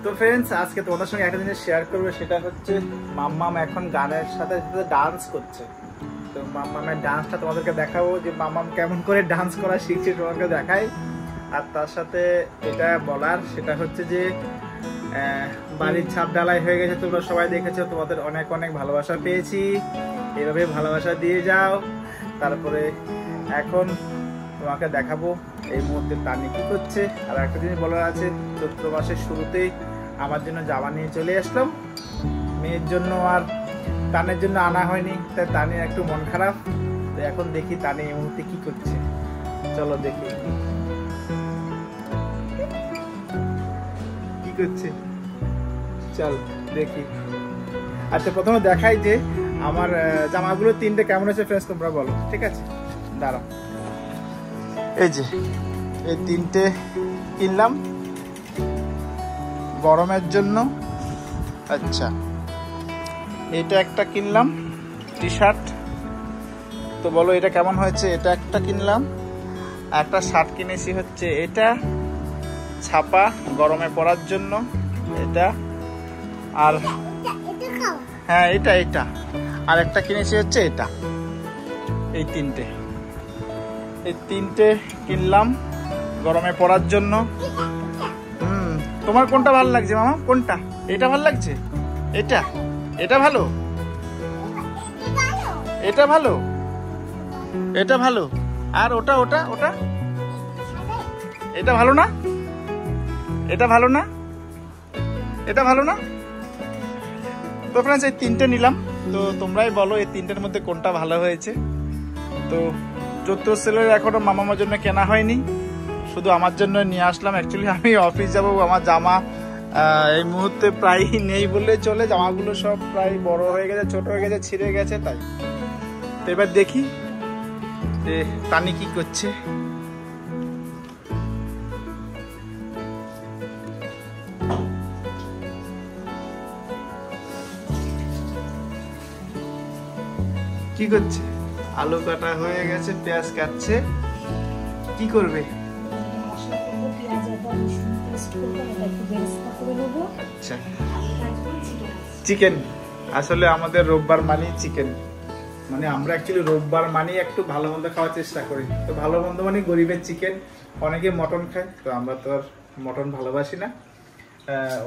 তো ফ্রেন্ডস, আজকে তোমাদের সঙ্গে একটা জিনিস শেয়ার করবো, সেটা হচ্ছে মাম্মাম এখন গানের সাথে সাথে ডান্স করছে। তো মাম্মামের ডান্সটা তোমাদেরকে দেখাবো, যে মাম্মাম কেমন করে ডান্স করা শিখছে তোমাদেরকে দেখাই। আর তার সাথে এটা বলার, সেটা হচ্ছে যে বাড়ির ছাদ ঢালাই হয়ে গেছে, তোমরা সবাই দেখেছো, তোমাদের অনেক অনেক ভালোবাসা পেয়েছি, এইভাবে ভালোবাসা দিয়ে যাও। তারপরে এখন তোমাকে দেখাবো এই মুহূর্তে তানি কি করছে। আর একটা জিনিস বলার আছে, চৈত্র মাসের শুরুতেই আমার জন্য জামা নিয়ে চলে আসলাম, মেয়ের জন্য আর তানের জন্য আনা হয়নি, তাই তানির একটু মন খারাপ। তো এখন দেখি তানি এই মুহূর্তে কি করছে, চলো দেখি কি করছে, চল দেখি। আচ্ছা, প্রথমে দেখাই যে আমার জামাগুলো তিনটে কেমন হয়েছে ফ্রেন্ডস, তোমরা বলো, ঠিক আছে? দাঁড়া, এই যে এই তিনটে কিনলাম গরমের জন্য। আচ্ছা, এটা একটা কিনলাম টি শার্ট, তো বলো এটা কেমন হয়েছে? এটা একটা কিনলাম, একটা শার্ট কিনেছি হচ্ছে এটা ছাপা গরমে পরার জন্য, এটা আর হ্যাঁ এটা এটা আর একটা কিনেছি হচ্ছে এটা। এই তিনটে কিনলাম গরমে পরার জন্য। তোমার কোনটা ভালো লাগছে মামা? কোনটা? এটা ভালো লাগছে? এটা এটা ভালো, এটা ভালো, এটা ভালো, আর ওটা ওটা ওটা এটা ভালো না, এটা ভালো না, এটা ভালো না। তো ফ্রেন্ডস, এই তিনটে নিলাম, তো তোমরাই বলো এই তিনটের মধ্যে কোনটা ভালো হয়েছে। তো চৈত্র সেলের এখনো মামার জন্য কেনা হয়নি, শুধু আমার জন্য নিয়ে আসলাম। অ্যাকচুয়ালি আমি অফিস যাবো, আমার জামা এই মুহূর্তে প্রায় নেই বললে চলে, জামাগুলো সব প্রায় বড় হয়ে গেছে, ছোট হয়ে গেছে, ছিঁড়ে গেছে, তাই। তো এবার দেখি যে তানি কি করছে। কি করছে? আলু কাটা হয়ে গেছে, পেঁয়াজ কাটছে, কি করবে? আচ্ছা, চিকেন। আসলে আমাদের রোববার মানেই চিকেন, মানে আমরা অ্যাকচুয়ালি রোববার মানেই একটু ভালো মন্দ খাওয়ার চেষ্টা করি। তো ভালো মন্দ মানে গরিবের চিকেন। অনেকে মটন খায়, তো আমরা তো আর মটন ভালোবাসি না।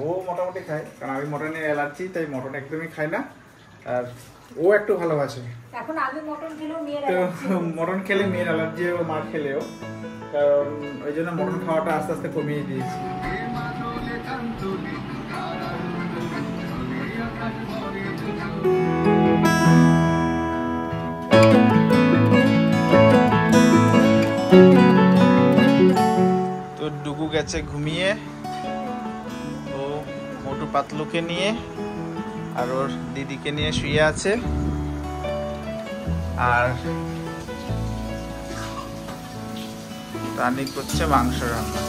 ও মোটামুটি খায়, কারণ আমি মটনের অ্যালার্জি, তাই মটন একদমই খাই না। আর ও একটু ভালোবাসে। এখন আগে মটন খেলেও মেয়ের অ্যালার্জি, মটন খেলে মেয়ের অ্যালার্জি, ও মা খেলেও, কারণ ওই জন্য মটন খাওয়াটা আস্তে আস্তে কমিয়ে দিয়েছি। তো ডুগু গেছে ঘুমিয়ে, ও মোটু পাতলুকে নিয়ে আর ওর দিদিকে নিয়ে শুয়ে আছে। আর তানি করছে মাংস রান্না।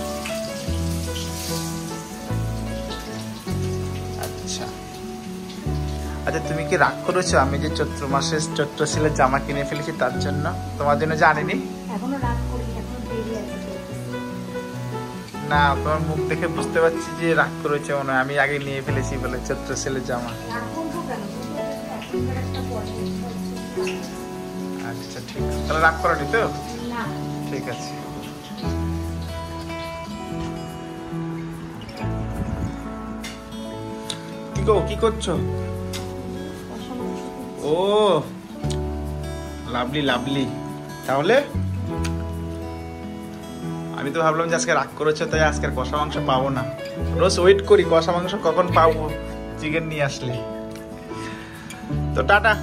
আচ্ছা আচ্ছা, তুমি কি রাগ করেছো আমি যে চৈত্র মাসে চৈত্র সেলের জামা কিনে ফেলেছি তার জন্য? তোমার জন্য জানিনি এখনো রাগ করিনি, এখনো দেরি আছে। না, তোমার মুখ দেখে বুঝতে পারছি যে রাগ করেছে মনে হয়, আমি আগে নিয়ে ফেলেছি বলে চৈত্র সেলের জামা। আচ্ছা ঠিক আছে, তাহলে রাগ করোনি তো? ঠিক আছে। কি করছো? ও লাভলি লাভলি। তাহলে আমি তো ভাবলাম যে আজকে রাগ করেছো, তাই আজকে কষা মাংস পাবো না। রোজ ওয়েট করি কষা মাংস কখন পাবো, চিকেন নিয়ে আসলে। তো টাটা।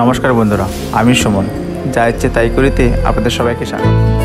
নমস্কার বন্ধুরা, আমি সুমন, যা ইচ্ছে তাই করিতে আপনাদের সবাইকে স্বাগত।